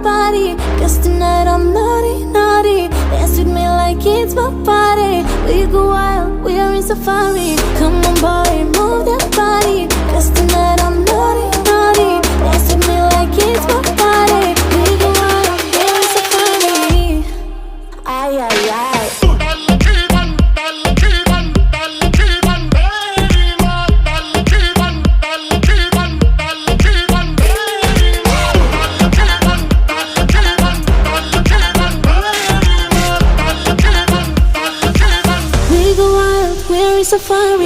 body. Guess tonight I'm naughty, naughty. Dance with me like it's my party. We go wild, we are in safari. Come on boy, move that body. Guess tonight I'm naughty, naughty. Dance with me like it's my party. We go wild, we are in safari. Ay, ay, ay. Safari.